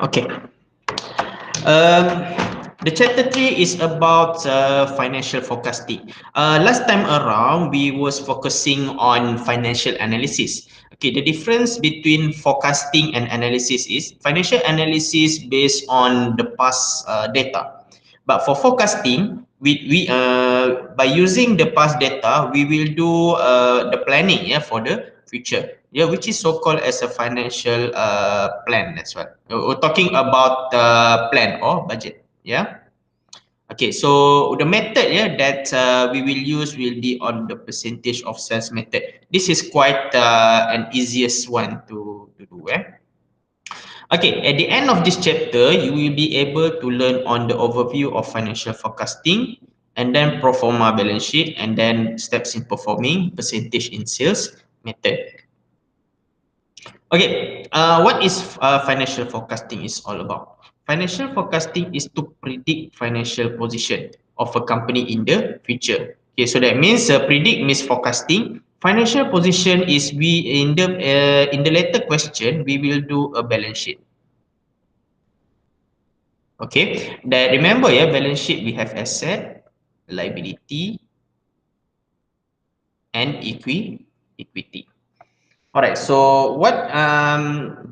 Okay. Um, the chapter 3 is about financial forecasting. Last time around, we was focusing on financial analysis. Okay, the difference between forecasting and analysis is financial analysis based on the past data. But for forecasting, we by using the past data, we will do the planning, yeah, for the future, yeah, which is so called as a financial plan. That's what we're talking about, plan or budget, yeah. Okay, so the method, yeah, that we will use will be on the percentage of sales method. This is quite an easiest one to do, eh? Okay, at the end of this chapter, you will be able to learn on the overview of financial forecasting, and then pro forma balance sheet, and then steps in performing, percentage in sales method. Okay, what is financial forecasting is all about? Financial forecasting is to predict financial position of a company in the future. Okay, so that means predict means forecasting. Financial position is we in the later question we will do a balance sheet. Okay, that remember, yeah, balance sheet we have asset, liability, and equity. All right. So what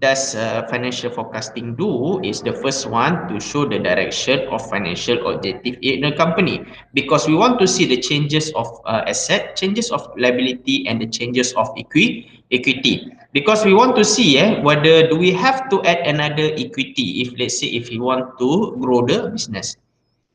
does financial forecasting do? Is the first one to show the direction of financial objective in the company, because we want to see the changes of asset, changes of liability, and the changes of equity. Because we want to see, whether do we have to add another equity if, let's say, if we want to grow the business.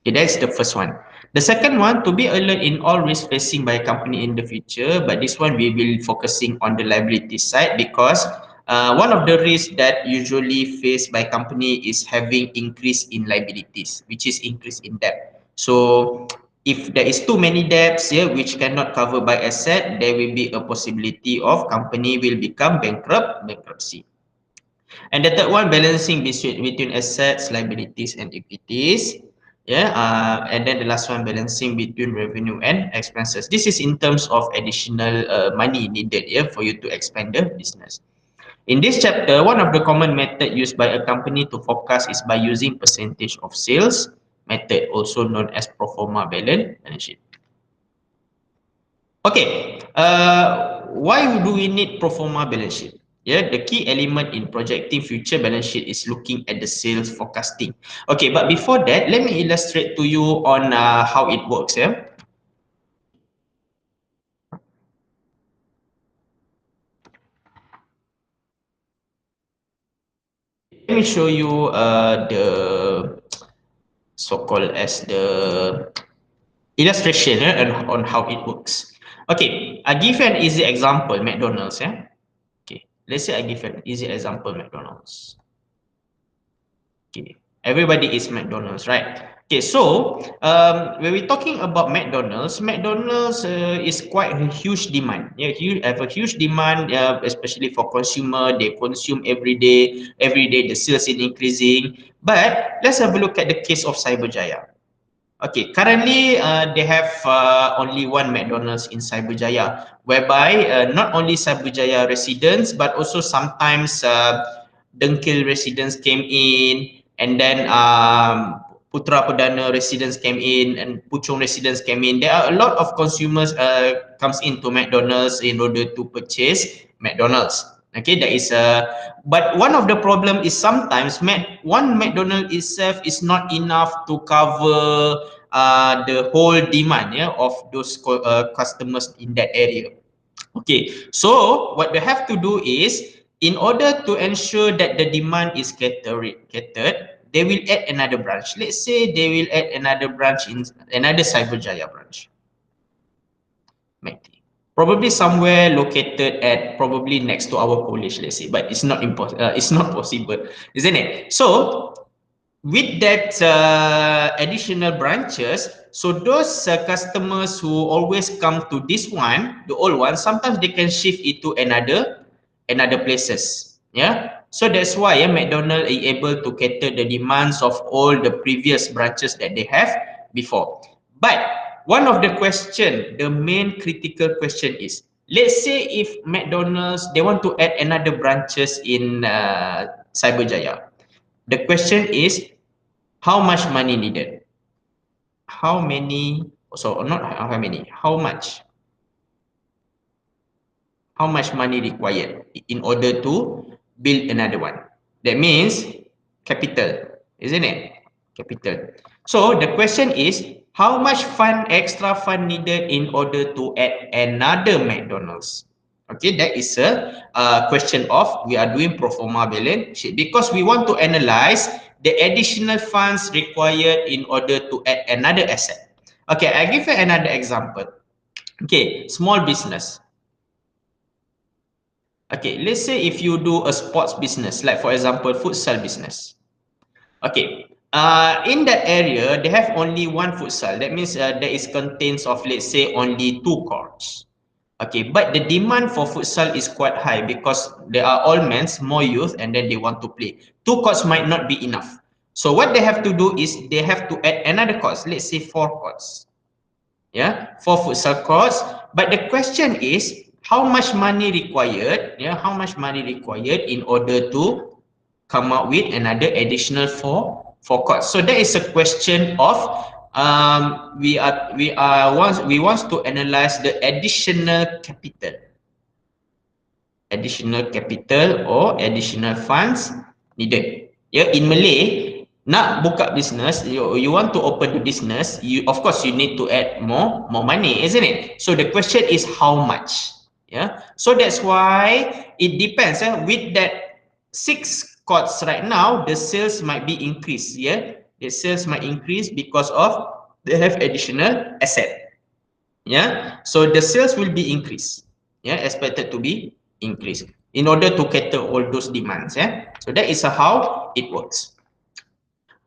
Okay, that's the first one. The second one, to be alert in all risks facing by a company in the future. But this one, we will focusing on the liability side, because one of the risks that usually faced by company is having increase in liabilities, which is increase in debt. So if there is too many debts here, which cannot cover by asset, there will be a possibility of company will become bankruptcy. And the third one, balancing between assets, liabilities, and equities. Yeah, and then the last one, balancing between revenue and expenses. This is in terms of additional money needed, yeah, for you to expand the business. In this chapter, one of the common method used by a company to forecast is by using percentage of sales method, also known as pro forma balance sheet. Okay, why do we need pro forma balance sheet? Yeah, the key element in projecting future balance sheet is looking at the sales forecasting. Okay, but before that, let me illustrate to you on how it works. Yeah, let me show you the so-called as the illustration, on how it works. Okay, I give you an easy example, McDonald's. Yeah, okay, let's say I give you an easy example, McDonald's. Okay, everybody is McDonald's, right? Okay, so when we're talking about McDonald's, McDonald's is quite a huge demand. Yeah, you have a huge demand, especially for consumer. They consume every day. Every day, the sales is increasing. But let's have a look at the case of Cyberjaya. Okay, currently they have only one McDonald's in Cyberjaya, whereby not only Cyberjaya residents but also sometimes Dengkil residents came in, and then Putra Perdana residents came in, and Puchong residents came in. There are a lot of consumers comes into McDonald's in order to purchase McDonald's. Okay, that is but one of the problem is sometimes one McDonald itself is not enough to cover the whole demand, yeah, of those customers in that area. Okay, so what they have to do is, in order to ensure that the demand is catered, they will add another branch. Let's say they will add another branch in another Cyberjaya branch, McD. Probably somewhere located at probably next to our college, let's say, but it's not impossible. It's not possible, isn't it? So with that additional branches, so those customers who always come to this one, the old one, sometimes they can shift it to another places. Yeah. So that's why, yeah, McDonald is able to cater the demands of all the previous branches that they have before. But one of the question, the main critical question is, let's say if McDonald's they want to add another branches in Cyberjaya. The question is how much money needed? How many? So not how many? How much? How much money required in order to build another one? That means capital, isn't it? Capital. So the question is how much extra fund needed in order to add another McDonald's? Okay, that is a question of we are doing pro forma balance sheet because we want to analyze the additional funds required in order to add another asset. Okay, I give you another example. Okay, small business. Okay, let's say if you do a sports business, like for example, futsal business. Okay, in that area, they have only one futsal. That means there is contains of, let's say, only two courts. Okay, but the demand for futsal is quite high because there are all men, more youth, and then they want to play. Two courts might not be enough. So what they have to do is they have to add another courts, let's say four courts. Yeah, for futsal courts. But the question is how much money required, yeah, how much money required in order to come up with another additional four courts. So that is a question of we want to analyze the additional capital or additional funds needed. Yeah, in Malay, nak buka business, you want to open the business, you of course you need to add more money, isn't it? So the question is how much? Yeah. So that's why it depends. With that six courts right now, the sales might be increased. Yeah. The sales might increase because of they have additional asset. Yeah, so the sales will be increased, yeah, expected to be increased in order to cater all those demands. Yeah, so that is how it works.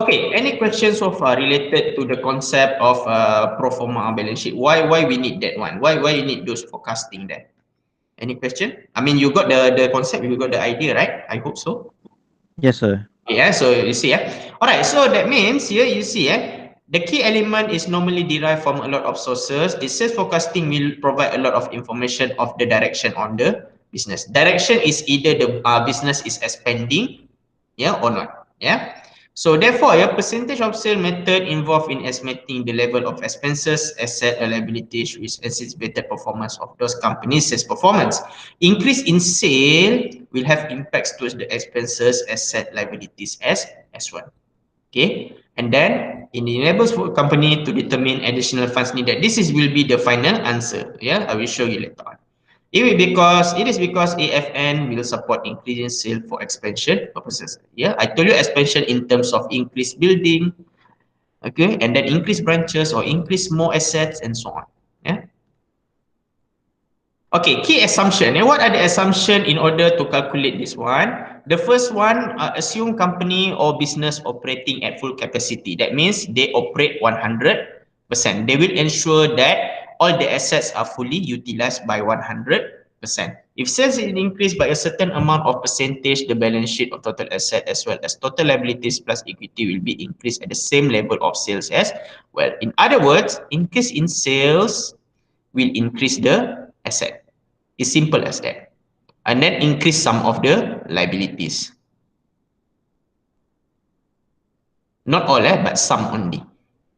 Okay, any questions so far related to the concept of pro forma balance sheet? Why we need that one? Why you need those forecasting there? Any question? I mean, you got the concept, you got the idea, right? I hope so. Yes, sir. Yeah, so you see, all right. So that means here you see, the key element is normally derived from a lot of sources. The sales forecasting will provide a lot of information of the direction on the business. Direction is either the business is expanding, yeah, or not, yeah. So therefore, a percentage of sale method involved in estimating the level of expenses, asset, and liabilities, which anticipated performance of those companies' sales performance. Increase in sale will have impacts towards the expenses, asset, liabilities as well. Okay, and then it enables for a company to determine additional funds needed. This is will be the final answer. Yeah, I will show you later on. It is because AFN will support increasing sale for expansion purposes. Yeah, I told you expansion in terms of increased building, okay, and then increase branches or increase more assets and so on. Yeah. Okay, key assumption. And what are the assumption in order to calculate this one? The first one, assume company or business operating at full capacity. That means they operate 100%. They will ensure that all the assets are fully utilized by 100%. If sales is increased by a certain amount of percentage, the balance sheet of total asset as well as total liabilities plus equity will be increased at the same level of sales as well. In other words, increase in sales will increase the asset. It's simple as that. And then increase some of the liabilities. Not all, but some only.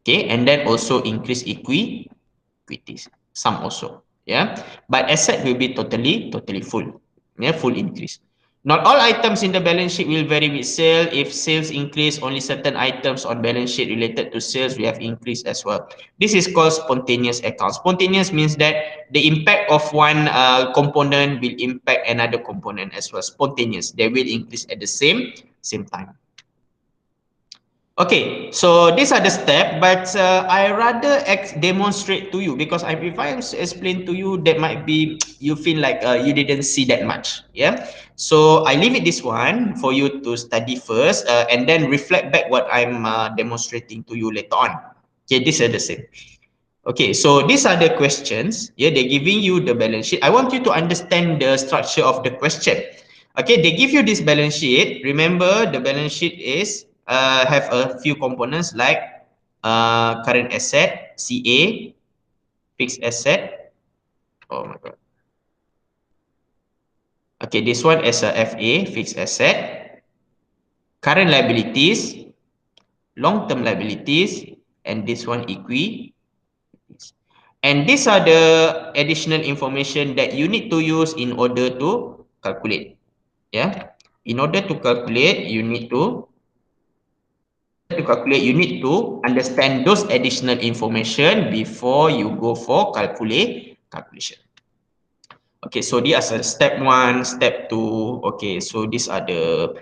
Okay, and then also increase equities. Some also. Yeah. But asset will be totally full. Yeah, full increase. Not all items in the balance sheet will vary with sale. If sales increase, only certain items on balance sheet related to sales will have increased as well. This is called spontaneous account. Spontaneous means that the impact of one component will impact another component as well. Spontaneous, they will increase at the same time. Okay, so these are the steps, but I rather demonstrate to you because if I explain to you, that might be you feel like you didn't see that much. Yeah, so I leave it this one for you to study first and then reflect back what I'm demonstrating to you later on. Okay, these are the same. Okay, so these are the questions. Yeah, they're giving you the balance sheet. I want you to understand the structure of the question. Okay, they give you this balance sheet. Remember, the balance sheet is have a few components like current asset, CA, fixed asset. Oh my god. Okay, this one is a FA, fixed asset, current liabilities, long-term liabilities, and this one equity. And these are the additional information that you need to use in order to calculate. Yeah. In order to calculate, you need to understand those additional information before you go for calculation. Okay, so these are step one, step two. Okay, so these are the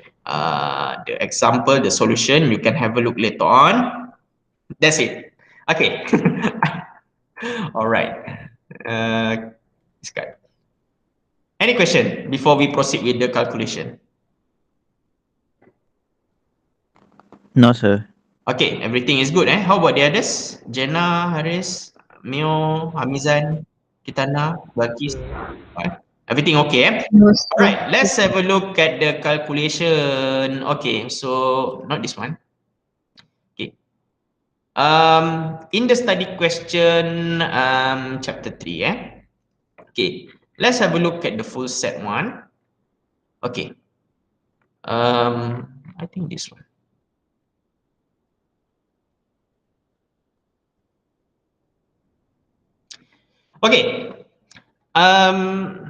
example, the solution. You can have a look later on. That's it. Okay. All right. Scott. Any question before we proceed with the calculation? No, sir. Okay, everything is good, eh? How about the others? Jenna, Haris, Mio, Hamizan, Kitana, Balkis. Alright. Everything okay, eh? No, All sir. right, let's have a look at the calculation. Okay, so not this one. Okay. In the study question, chapter 3, eh? Okay, let's have a look at the full set one. Okay. I think this one. Okay. Um,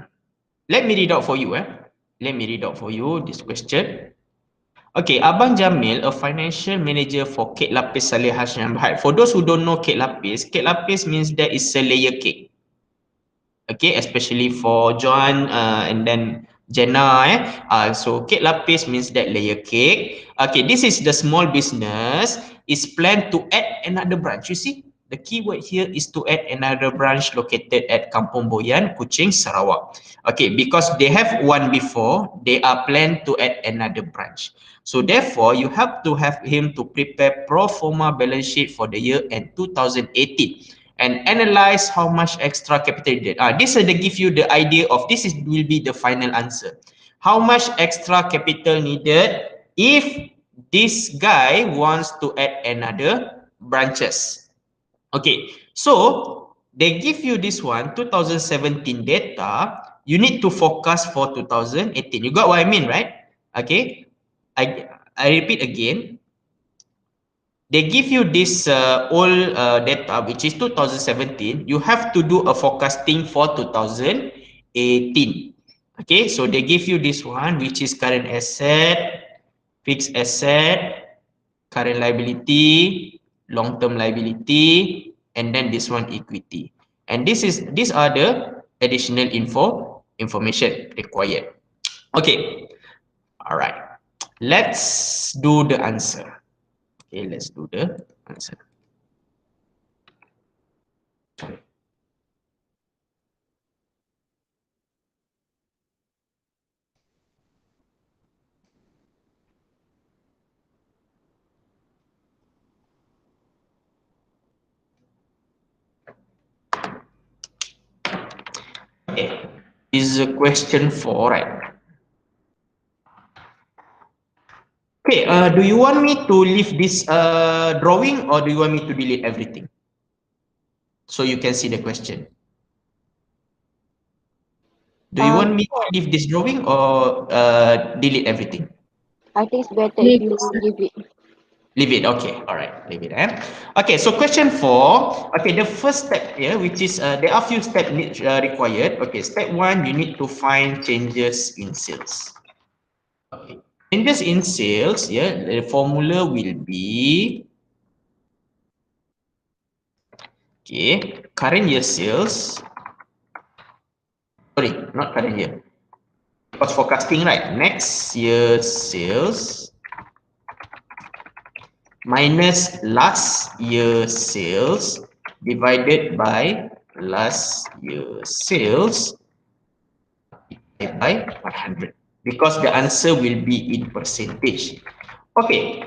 let me read out for you, eh? Let me read out for you this question. Okay, Abang Jamil, a financial manager for Kek Lapis Saleh Hashim Bahad. For those who don't know Kek Lapis means that is a layer cake. Okay, especially for John and then Jenna, eh. So cake lapis means that layer cake. Okay, this is the small business is planned to add another branch. You see, the keyword here is to add another branch located at Kampung Boyan, Kuching, Sarawak. Okay, because they have one before, they are planned to add another branch. So therefore, you have to have him to prepare pro forma balance sheet for the year end 2018 and analyze how much extra capital needed. This will give you the idea of will be the final answer. How much extra capital needed if this guy wants to add another branches. Okay, so they give you this one 2017 data. You need to forecast for 2018. You got what I mean, right? Okay, I repeat again. They give you this old data, which is 2017. You have to do a forecasting for 2018. Okay, so they give you this one, which is current asset, fixed asset, current liability, long-term liability, and then this one equity. And these are the additional information required. Okay, all right. Let's do the answer. Okay, let's do the answer. Okay, is a question for right. Okay, do you want me to leave this drawing or do you want me to delete everything so you can see the question? Do you want me to For leave this drawing or delete everything? I think it's better if Leave you it, sir. leave it. Leave it. Okay, all right, leave it. Eh? Okay, so question 4. Okay, the first step here, which is there are few steps required. Okay, step 1, you need to find changes in sales. Okay. Changes in sales, yeah, the formula will be okay, current year sales. Sorry, not current year. Because forecasting, right? Next year sales minus last year sales divided by last year sales by 100. Because the answer will be in percentage. Okay,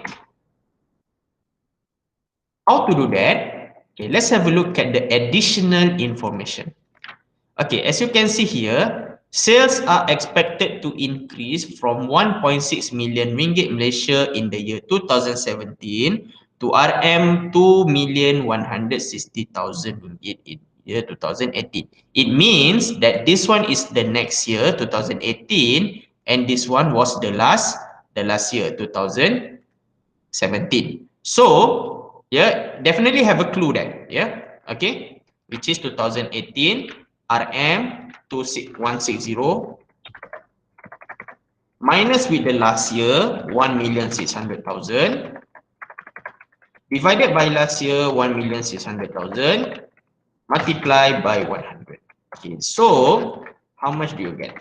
how to do that? Okay, let's have a look at the additional information. Okay, as you can see here, sales are expected to increase from 1.6 million ringgit Malaysia in the year 2017 to RM 2,160,000 ringgit in year 2018. It means that this one is the next year 2018 and this one was the last year 2017. So yeah, definitely have a clue there. Yeah, okay, which is 2018 RM 2160 minus with the last year 1,600,000 divided by last year 1,600,000 multiply by 100. Okay, so how much do you get?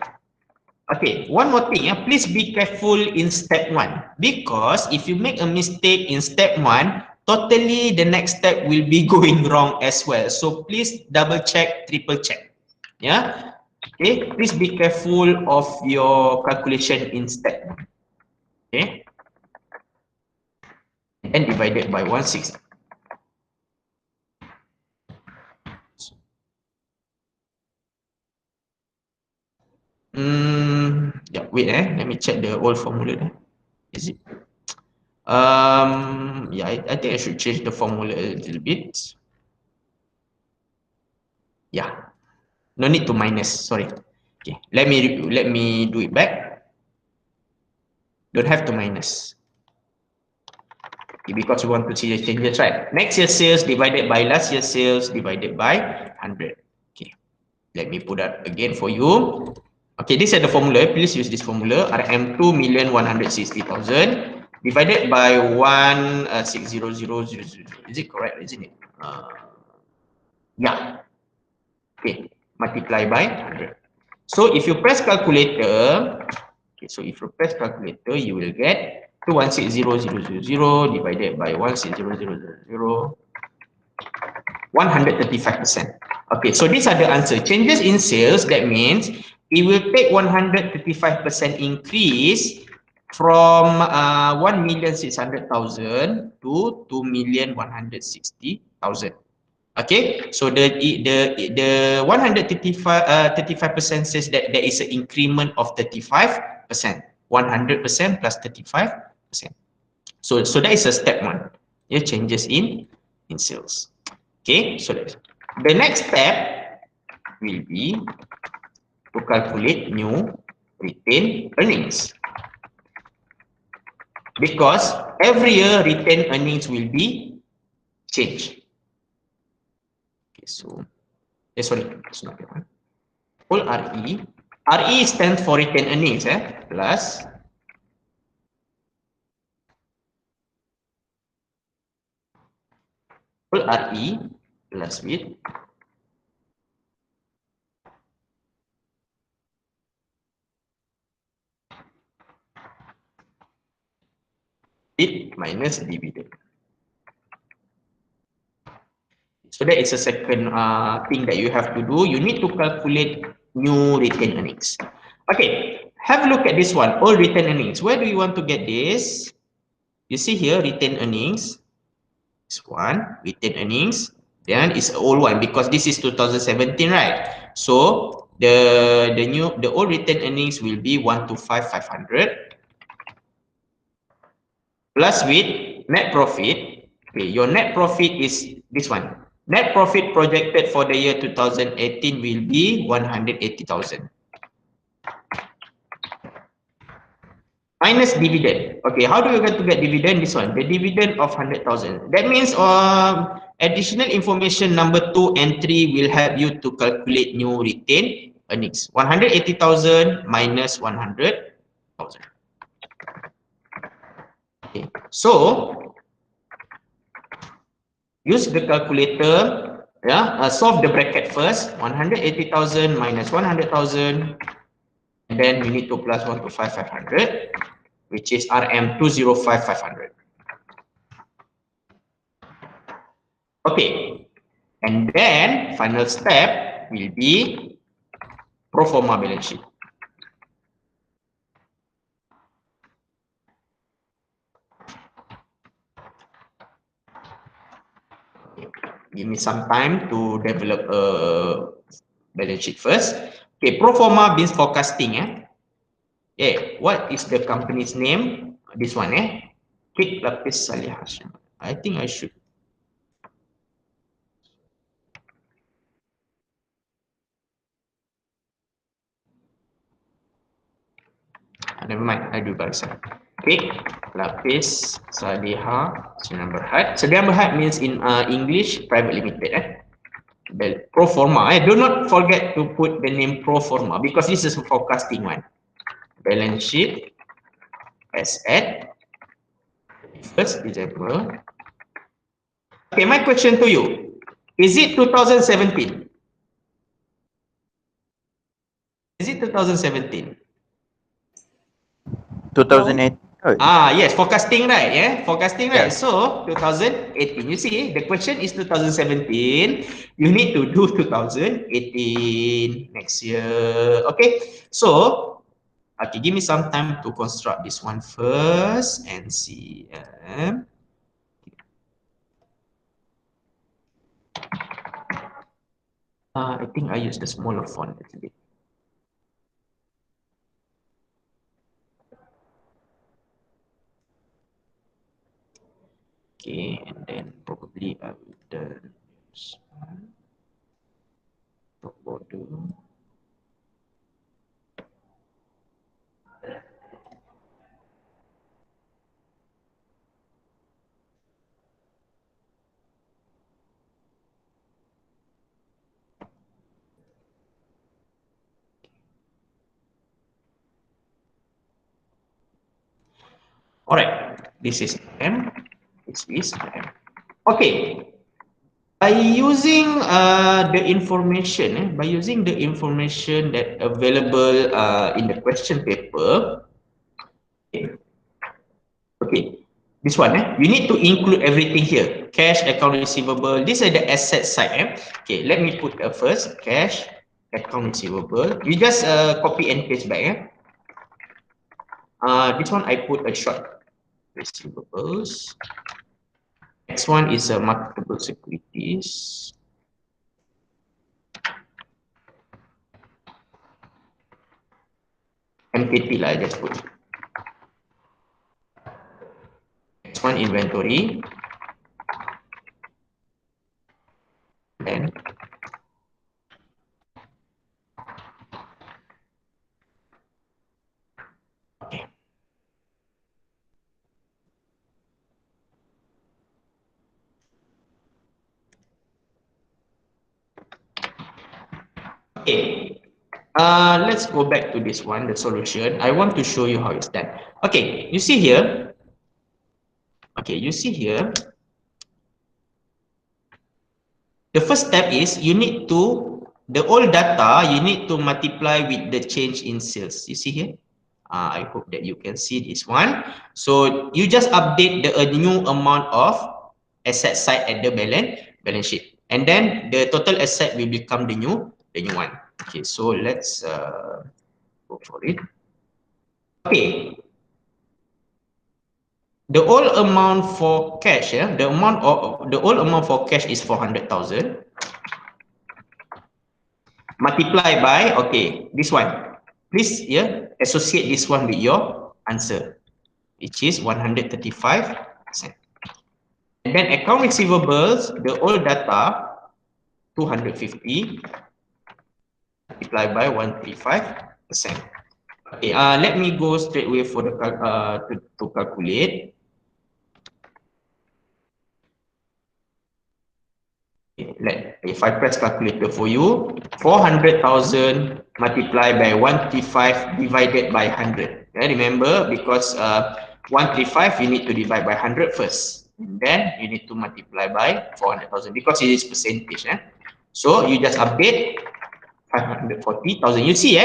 Okay, one more thing, please be careful in step one, because if you make a mistake in step one, totally the next step will be going wrong as well. So please double check, triple check. Yeah. Okay, please be careful of your calculation in step one. Okay, and divided by 160. Yeah, wait, let me check the old formula there. Is it? Yeah, I think I should change the formula a little bit. Yeah, no need to minus. Sorry. Okay, let me do it back. Don't have to minus. Okay, because we want to see the changes, right? Next year's sales divided by last year's sales divided by 100. Okay, let me put that again for you. Okay, this is the formula. Please use this formula. RM 2,160,000 divided by 1,600,000. Is it correct? Isn't it? Yeah. Okay, multiply by 100. So if you press calculator, okay, so if you press calculator, you will get 216,000 divided by 160,000, 135%. Okay, so these are the answer. Changes in sales, that means it will take 135% increase from 1,600,000 to 2,160,000. Okay, so the 135% says that there is an increment of 35%, 100% plus 35%. So that is a step one. Yeah, changes in sales. Okay, so the next step will be to calculate new retained earnings, because every year retained earnings will be changed. Okay, so sorry, it's not that one. Full RE. RE stands for retained earnings, plus full RE plus with it minus dividend. So that is a second thing that you have to do. You need to calculate new retained earnings. Okay, have a look at this one, all retained earnings. Where do you want to get this? You see here, retained earnings. This one, retained earnings. Then it's an old one because this is 2017, right? So the old retained earnings will be 125,500 plus with net profit. Okay, your net profit is this one. Net profit projected for the year 2018 will be 180,000. Minus dividend. Okay, how do you get to get dividend? This one, the dividend of 100,000. That means additional information number 2 and 3 will help you to calculate new retained earnings. 180,000 minus 100,000. Okay, so use the calculator. Yeah, solve the bracket first. 180,000 minus 100,000, and then we need to plus 125,500, which is RM 205,500. Okay, and then final step will be pro forma balance sheet. Give me some time to develop a balance sheet first. Okay, pro forma means forecasting. Okay, what is the company's name? This one, Kik Lapis Salih Hashim. I think I should. Never mind, I do by myself. Okay, Lapis Sadiha Sdn Berhad. Sdn Berhad means in English private limited. Pro forma. Do not forget to put the name pro forma because this is a forecasting one. Balance sheet as at 1st December. Okay, my question to you. Is it 2017? Is it 2017? No. 2008. Oh, Yes, forecasting, right? Yeah, forecasting, right? yeah. So 2018. You see, the question is 2017. You need to do 2018 next year. Okay. So, okay, give me some time to construct this one first and see. I think I use the smaller font actually. Okay, and then probably I will use top border. All right, this is M. This is M. Okay, by using the information that available in the question paper. Okay, this one. You need to include everything here. Cash, account receivable. These are the asset side. Okay, let me put first cash, account receivable. You just copy and paste back. This one I put a short receivables. Next one is marketable securities. MKT lah, I just put. Next one inventory. And okay. Okay. Let's go back to this one, the solution. I want to show you how it's done. Okay, you see here. Okay, you see here. The first step is you need to, the old data, you need to multiply with the change in sales. You see here? I hope that you can see this one. So you just update the new amount of asset side at the balance sheet. And then the total asset will become the new one. Okay, so let's go for it. Okay, the old amount for cash, the old amount for cash is 400,000. Multiply by, okay, this one. Please associate this one with your answer, which is 135%. And then account receivables, the old data, 250 multiplied by 135%. Okay, let me go straight away for the to calculate. If I press calculator for you, 400,000 multiplied by 135 divided by 100. Yeah, remember, because 135 you need to divide by 100 first. And then you need to multiply by 400,000 because it is percentage. So you just update 540,000. You see,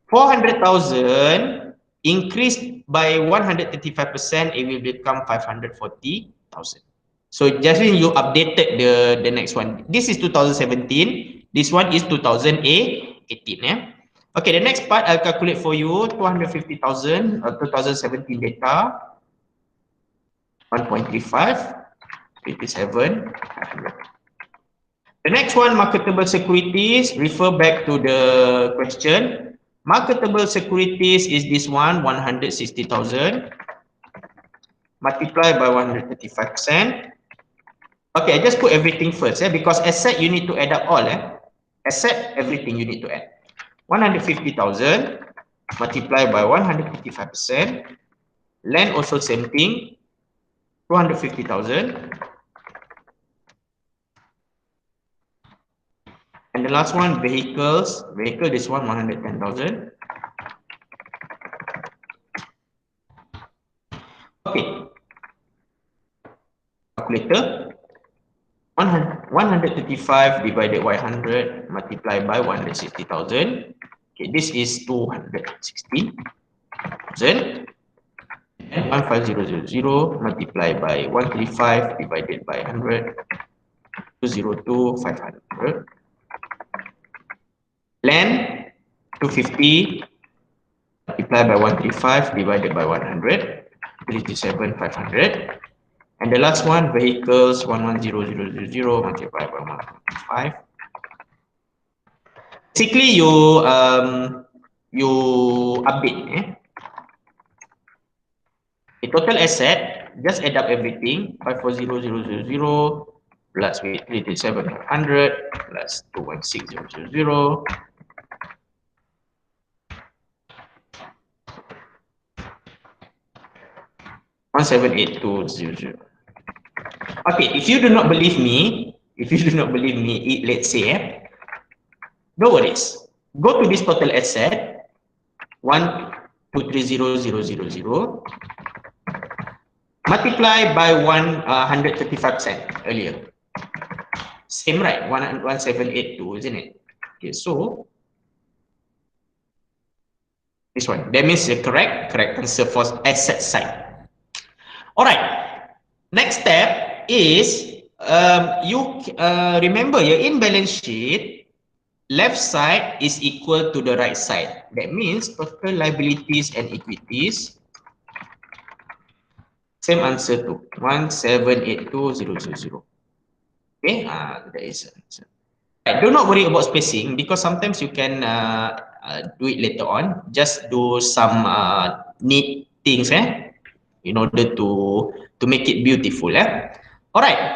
400,000 increased by 135%, it will become 540,000. So just when you updated the next one. This is 2017. This one is 2018. Okay, the next part I'll calculate for you. 250,000 2017 data. 1.35. 57. The next one, marketable securities. Refer back to the question. Marketable securities is this one, 160,000. Multiplied by 135%. Okay, I just put everything first, because asset you need to add up all. Asset, everything you need to add. 150,000 multiplied by 155%. Land also same thing, 250,000. And the last one, vehicles. Vehicle, this one, 110,000. Okay, calculator. 135 divided by 100 multiplied by 160,000. Okay, this is 260,000. And 15000 multiplied by 135 divided by 100, 202, 500. Land, 250 multiplied by 135 divided by 100, 337, 500. And the last one, vehicles, 110,000 multiplied by 1.5. Basically, you update. The total asset, just add up everything, 540,000 plus 337,500 plus 216,000, 178,200. Okay, if you do not believe me, let's say, no worries. Go to this total asset, 1,230,000, multiply by 135% earlier. Same, right? 1782, isn't it? Okay, so this one. That means the correct answer for asset side. All right. Next step is you remember your in balance sheet, left side is equal to the right side. That means total liabilities and equities. Same answer to 1782000. Okay, that is answer. Right, do not worry about spacing because sometimes you can do it later on. Just do some neat things, in order to make it beautiful, All right.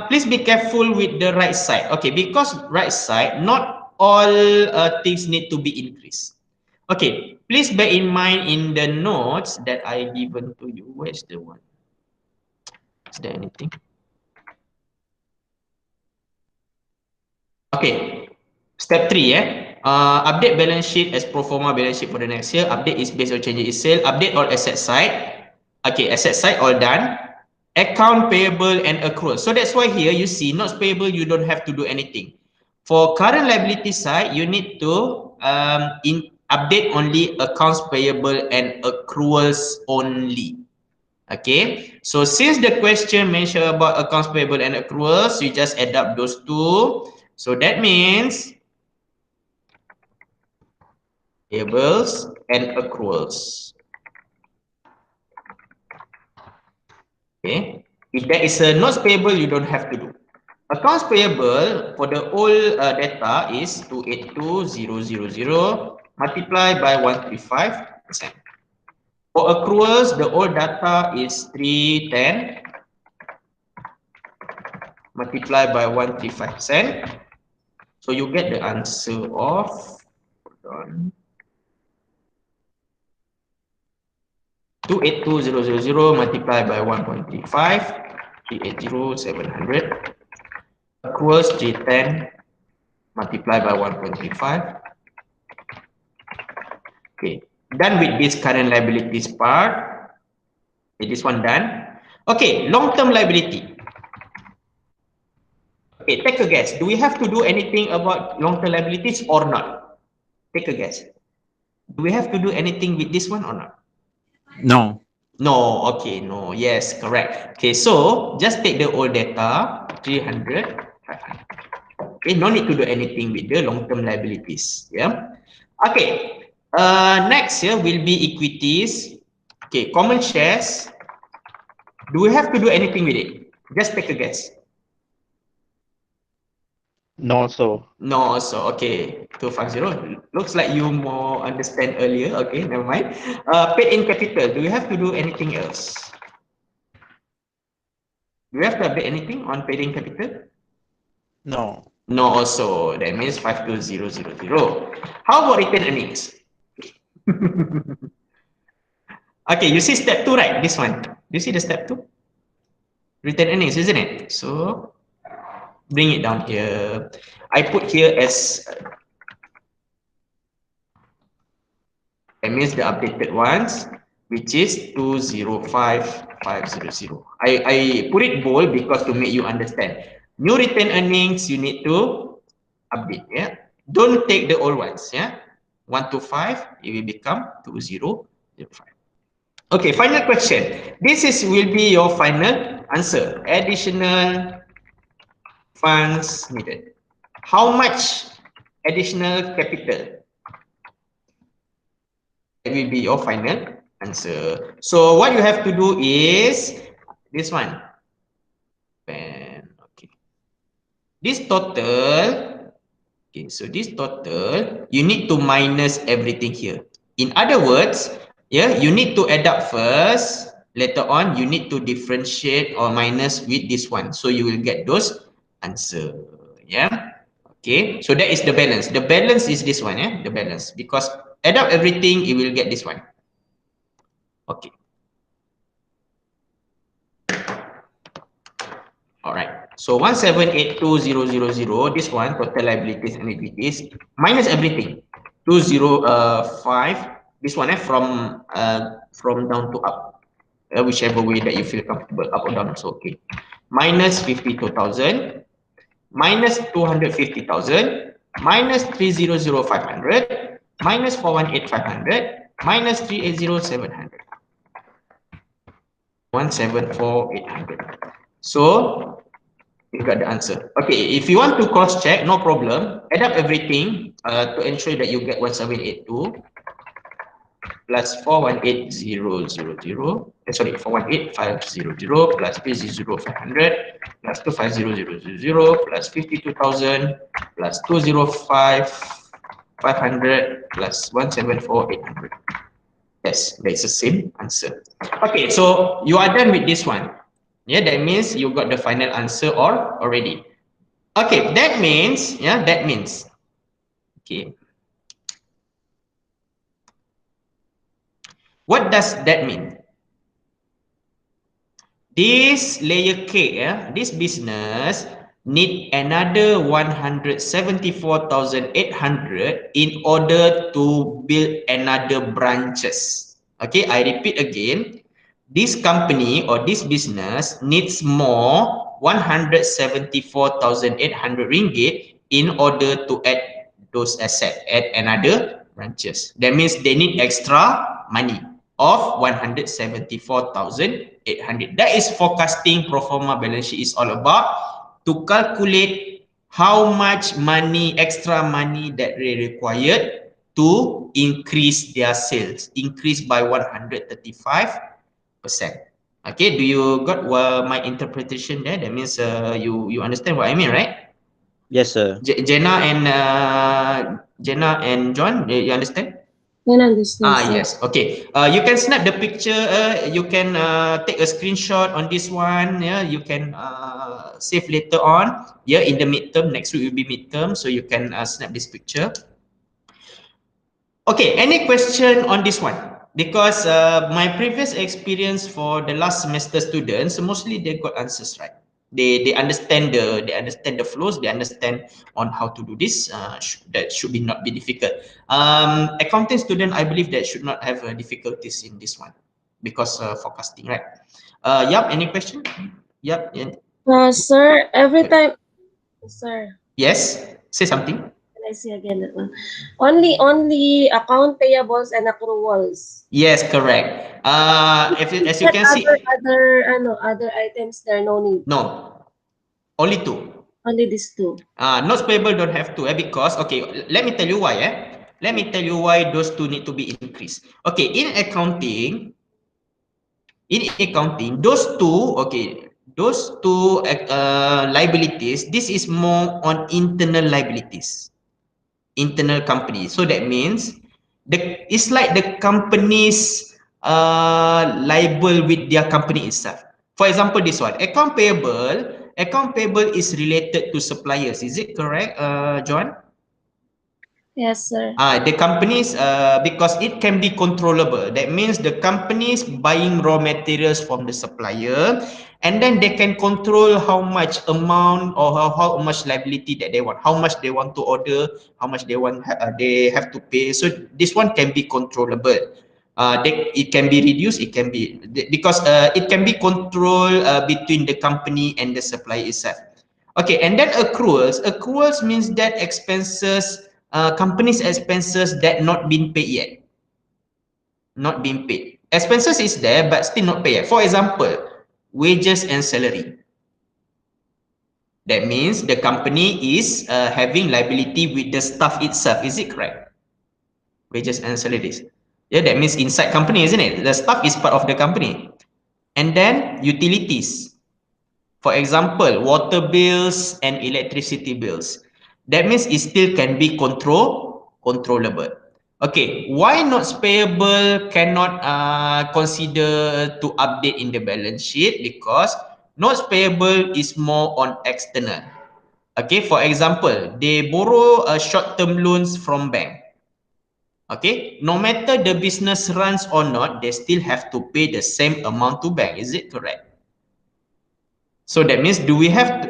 Please be careful with the right side. Okay, because right side, not all things need to be increased. Okay, please bear in mind in the notes that I given to you. Where's the one? Is there anything? Okay, step 3, update balance sheet as pro forma balance sheet for the next year. Update is based on changes in sale. Update all asset side. Okay, asset side all done. Account payable and accrual. So that's why here you see notes payable, you don't have to do anything. For current liability side, you need to update only accounts payable and accruals only. Okay, so since the question mentioned about accounts payable and accruals, you just add up those two. So that means payables and accruals. Okay, if there is a notes payable, you don't have to do. Accounts payable for the old data is 282,000 multiplied by 135%. For accruals, the old data is 310 multiplied by 135%. So you get the answer of, hold on, 282,000 multiplied by 1.35, 380,700. Accruals 310 multiplied by 1.35. Okay, done with this current liabilities part. Okay, this one done. Okay, long-term liability. Okay, take a guess. Do we have to do anything about long-term liabilities or not? Take a guess. Do we have to do anything with this one or not? No. No, okay, no, yes, correct. Okay, so just take the old data, 300, 500. Okay, no need to do anything with the long-term liabilities. Yeah. Okay. Next here will be equities. Okay, common shares. Do we have to do anything with it? Just take a guess. No, so No, so okay, 250. Looks like you more understand earlier. Okay, never mind. Paid in capital. Do we have to do anything else? Do we have to update anything on paid in capital? no. No, also that means 52000. How about retained earnings? Okay, you see step 2, right? This one. You see the step 2? Return earnings, isn't it? So bring it down here. I put here as that means the updated ones, which is 205500. I put it bold because to make you understand. New return earnings you need to update. Yeah. Don't take the old ones. Yeah. 125, it will become 2005. Okay, final question. This is will be your final answer. Additional funds needed. How much additional capital? That will be your final answer. So what you have to do is this one. Okay. This total. Okay, so this total, you need to minus everything here. In other words, yeah, you need to add up first. Later on, you need to differentiate or minus with this one. So you will get those answer. Yeah. Okay. So that is the balance. The balance is this one. Yeah. The balance. Because add up everything, you will get this one. Okay. All right. So 1782000, this one, total liabilities and equities, minus everything. 205, this one from down to up. Whichever way that you feel comfortable, up or down also okay. Minus 52,000, minus 250,000, minus 300,500, minus 418,500, minus 380,700. 174,800. So you got the answer. Okay, if you want to cross check, no problem. Add up everything to ensure that you get 1782 plus 418000. Sorry, 418500 plus 30500 plus 250000 plus 52,000 plus 205,500 plus 174,800. Yes, that's the same answer. Okay, so you are done with this one. Yeah, that means you got the final answer or already. Okay, that means, yeah, that means. Okay. What does that mean? This layer cake, yeah, this business need another 174,800 in order to build another branches. Okay, I repeat again. This company or this business needs more 174,800 ringgit in order to add those assets, add another branches. That means they need extra money of 174,800. That is forecasting pro forma balance sheet is all about, to calculate how much money, extra money that they required to increase their sales, increase by 135%. Okay, do you got my interpretation there? That means you understand what I mean, right? Yes, sir. Jenna and John, you understand? Can understand, Ah, sir. yes. Okay. You can snap the picture. You can take a screenshot on this one. Yeah, you can save later on. Yeah, in the midterm. Next week will be midterm, so you can snap this picture. Okay, any question on this one? Because my previous experience for the last semester students, mostly they got answers right. They understand the flows. They understand on how to do this. That should be not be difficult. Accounting student, I believe that should not have difficulties in this one because forecasting, right? Yup. Any question? Yup. Yeah. Sir, every time, sir, Yes. Say something. can I see again that one? Only account payables and accruals. Yes, correct. As you That can see, other items there, no need. no, only two. Only these two. Notes payable don't have to, because okay, let me tell you why. Let me tell you why those two need to be increased. Okay, those two liabilities. This is more on internal liabilities, internal company. So that means it's like the company's liable with their company itself. For example, this one, account payable. Account payable is related to suppliers. Is it correct, John? Yes, sir. The companies, because it can be controllable. That means the companies buying raw materials from the supplier, and then they can control how much amount or how much liability that they want, how much they want to order, how much they have to pay. So this one can be controllable. It can be reduced. It can be because it can be controlled between the company and the supplier itself. Okay, and then accruals. Accruals means that expenses, companies' expenses that not been paid yet, not being paid. Expenses is there, but still not paid yet. For example, wages and salary. That means the company is having liability with the staff itself. Is it correct? Wages and salaries. Yeah, that means inside company, isn't it? The staff is part of the company. And then utilities. For example, water bills and electricity bills. That means it still can be controllable. Okay, why notes payable cannot consider to update in the balance sheet? Because notes payable is more on external. Okay, for example, they borrow short-term loans from bank. Okay, no matter the business runs or not, they still have to pay the same amount to bank. Is it correct? So that means do we have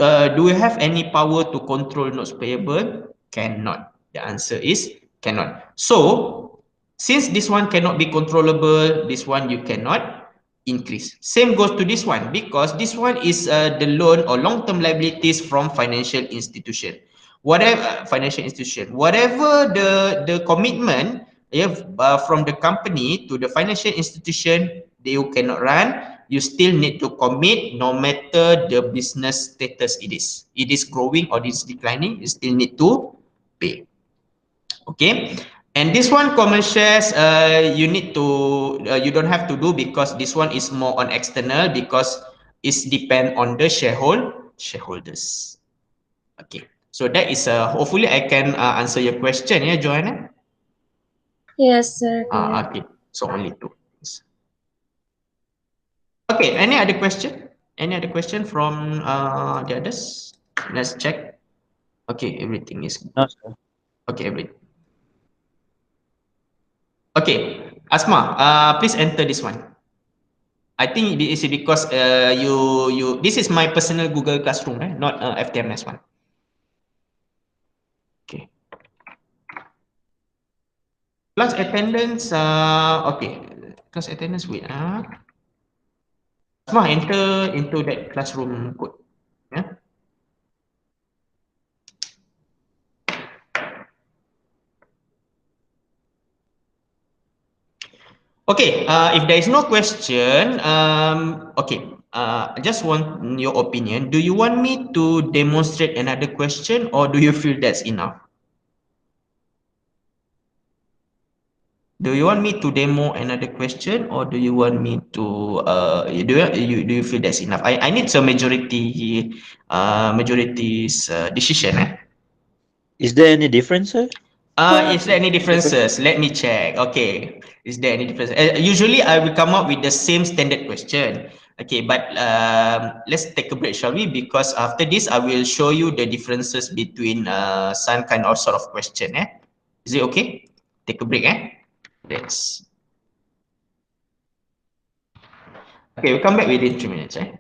any power to control notes payable? Cannot. The answer is cannot. So since this one cannot be controllable, this one you cannot increase. Same goes to this one because this one is the loan or long-term liabilities from financial institution. Whatever financial institution, whatever the commitment, if from the company to the financial institution, they cannot run. You still need to commit no matter the business status it is. It is growing or it is declining, you still need to pay. Okay. And this one common shares, you don't have to do because this one is more on external because it's depend on the shareholders. Okay. So that is hopefully I can answer your question, yeah, Joanna. Yes, sir. Clear. Okay. So only two. Okay, any other question? Any other question from the others? Let's check. Okay, everything is No, good. sir. Okay, everything. Okay, Asma, please enter this one. I think this is because you this is my personal Google Classroom, not FTMS one. Okay. Class attendance. Okay. Class attendance. Wait. Asma, enter into that classroom code. Yeah. Okay, if there is no question, okay, I just want your opinion. Do you want me to demonstrate another question or do you feel that's enough? Do you want me to demo another question or do you want me to, do you feel that's enough? I need some majority's decision. Is there any difference, sir? Is there any The question? differences? Let me check. Okay. Is there any difference? Usually I will come up with the same standard question. Okay, but let's take a break, shall we? Because after this, I will show you the differences between some kind of sort of question. Is it okay? Take a break. Let's. Okay, we'll come back within 3 minutes. Okay.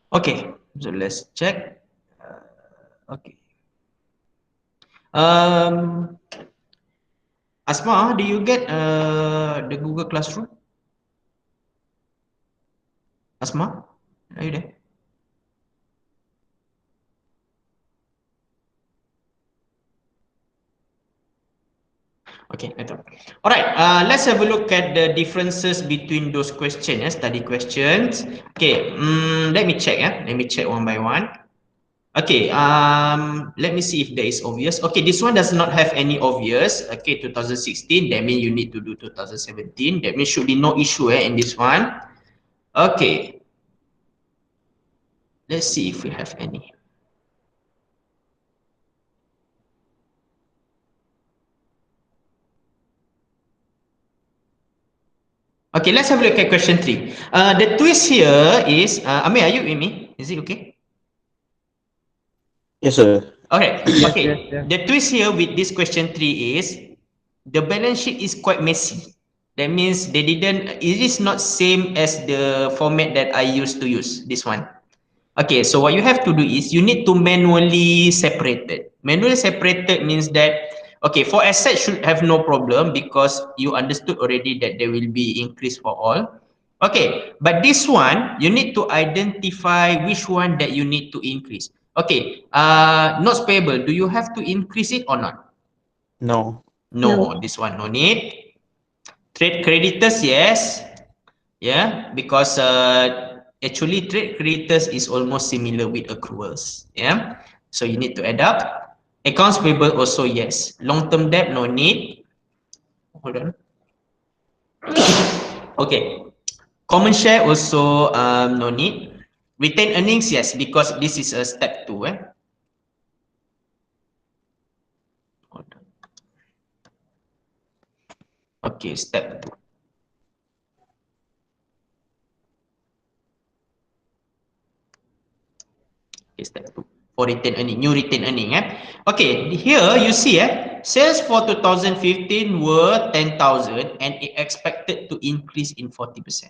Okay, so let's check. Okay. Um, Asma, do you get the Google Classroom? Asma, are you there? Okay, betul. Alright, let's have a look at the differences between those questions, study questions. Okay, let me check. Let me check one by one. Okay, let me see if there is obvious. Okay, this one does not have any obvious. Okay, 2016, that means you need to do 2017. That means should be no issue in this one. Okay, let's see if we have any. Okay, let's have a look at question 3. The twist here is, Amir, are you with me? Is it okay? Yes, sir. Okay, Yes, okay. yes, yes. The twist here with this question 3 is the balance sheet is quite messy. That means they didn't, it is not same as the format that I used to use, this one. Okay, so what you have to do is you need to manually separate it. Manually separated means that, okay, for asset should have no problem because you understood already that there will be increase for all. Okay, but this one, you need to identify which one that you need to increase. Okay, notes payable, do you have to increase it or not? No. No, No. this one no need. Trade creditors, yes. Yeah, because actually trade creditors is almost similar with accruals. Yeah, so you need to add up. Accounts payable also yes. Long term debt no need. Hold on. Okay. Common share also no need. Retained earnings yes, because this is a step 2. Hold on. Okay, step 2. Okay, step 2. For retained earning, new retained earning. Okay, here you see sales for 2015 were 10,000 and it expected to increase in 40%.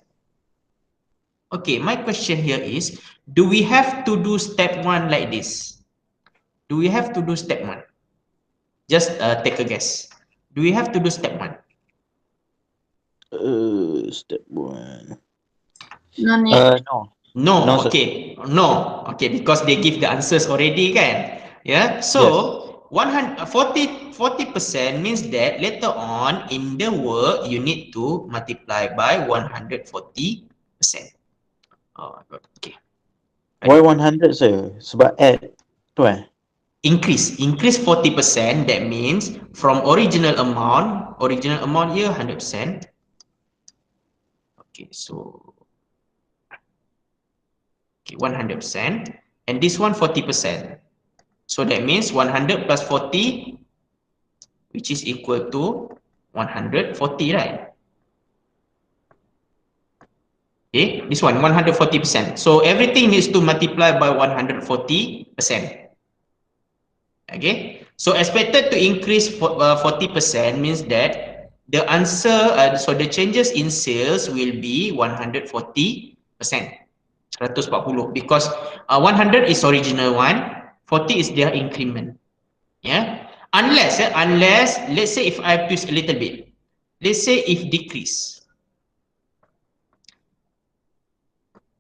Okay, my question here is, do we have to do step 1 like this? Do we have to do step 1? Just take a guess. Do we have to do step 1? Step one. No need. No. No, No, sir. okay. No, okay, because they give the answers already, kan? Yeah, Yes. so 40% means that later on in the work, you need to multiply by 140%. Oh, okay. Why Ready? 100, sir? Sebab add tu Increase 40%. That means from original amount here 100%. Okay, so okay, 100%, and this one 40%. So that means 100 plus 40, which is equal to 140, right? Okay, this one 140%. So everything needs to multiply by 140%. Okay, so expected to increase 40% means that the answer, so the changes in sales will be 140%. 140 because 100 is original one, 40 is their increment. Yeah, unless let's say if I twist a little bit, let's say if decrease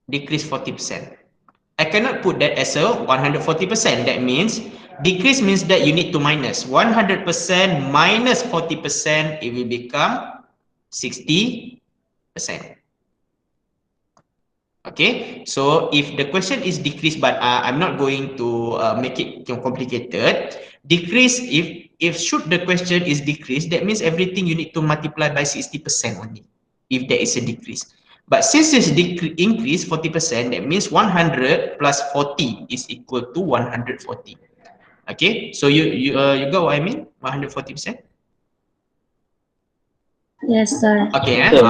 40%. I cannot put that as a 140%. That means decrease means that you need to minus 100% minus 40%, it will become 60%. Okay, so if the question is decrease, but I'm not going to make it complicated. Decrease, if should the question is decrease, that means everything you need to multiply by 60% only, if there is a decrease. But since it's increase 40%, that means 100 plus 40 is equal to 140. Okay, so you got what I mean? 140%. Yes, sir. Okay, Yes, sir. so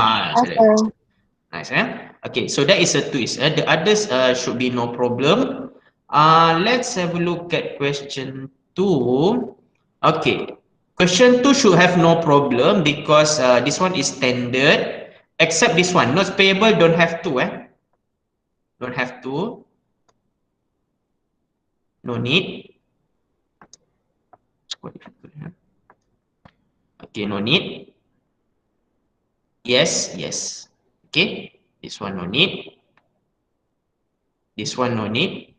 Yes, sir. nice, okay, so that is a twist. The others should be no problem. Let's have a look at question 2. Okay, question 2 should have no problem because this one is standard, except this one. Notes payable don't have to, don't have to. No need. It's quite difficult, okay, no need. Yes, yes. Okay, this one no need. This one no need.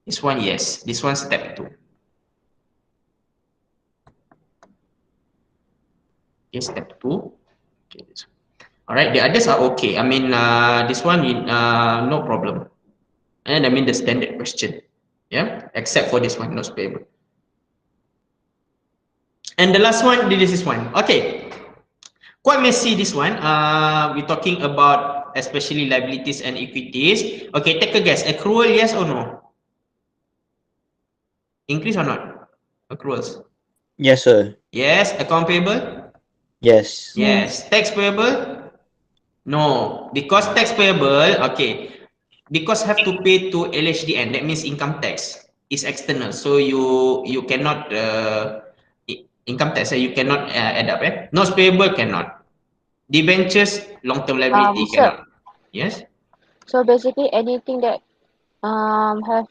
This one yes. This one step 2. Okay, step 2. Okay, this one. All right, the others are okay. I mean, this one no problem. And I mean the standard question. Yeah, except for this one, no payable. And the last one, this is one. Okay, quite messy this one. We're talking about especially liabilities and equities. Okay, take a guess. Accrual, yes or no? Increase or not? Accruals. Yes, sir. Yes. Account payable? Yes. Yes. Yes. Tax payable? No. Because tax payable, okay. Because have to pay to LHDN, that means income tax is external. So you cannot income tax, you cannot add up. Notes payable cannot. Debentures, long-term liability Sir, cannot. Yes? so basically anything that have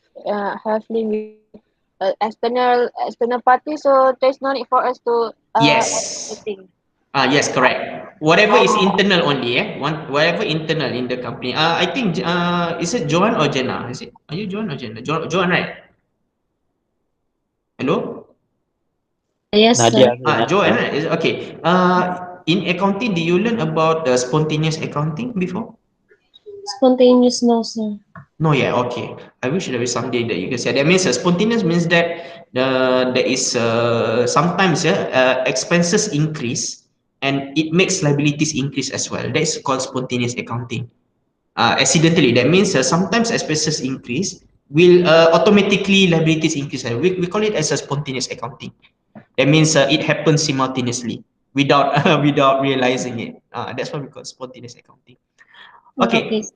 link with external party, so there's no need for us to add Yes. anything. Yes, correct. Whatever is internal only, whatever internal in the company. I think is it Joan or Jenna? Is it? Are you Joan or Jenna? Joan, right? Hello? Yes, Nadia, sir. sir, Joan, Nadia. right? Okay. In accounting, did you learn about spontaneous accounting before? Spontaneous, no, sir. No, yeah, okay. I wish there is someday that you can say. That means spontaneous means that there is sometimes expenses increase and it makes liabilities increase as well. That is called spontaneous accounting. Accidentally, that means sometimes expenses increase will automatically liabilities increase. We call it as a spontaneous accounting. That means it happens simultaneously without without realizing it. That's what we call spontaneous accounting. Okay, Okay. sir.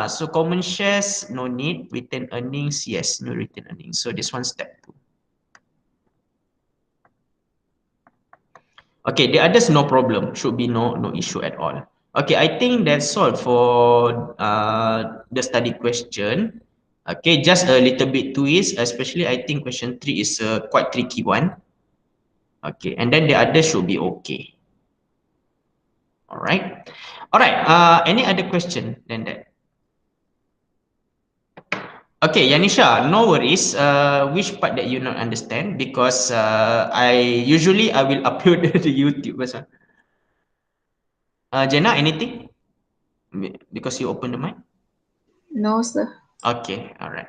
So common shares, no need. Retained earnings, yes, no retained earnings. So this one step 2. Okay, the others no problem. Should be no issue at all. Okay, I think that's all for the study question. Okay, just a little bit twist, especially I think question 3 is a quite tricky one. Okay, and then the others should be okay. All right. All right. Any other question than that? Okay, Yanisha, no worries. Which part that you not understand? Because I will upload the YouTube as well. Jenna, anything? Because you open the mic. No, sir. Okay, all right.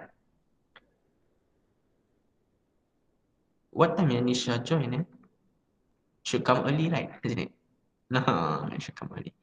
What time Yanisha join? Should come early, right? Isn't it? No, it should come early.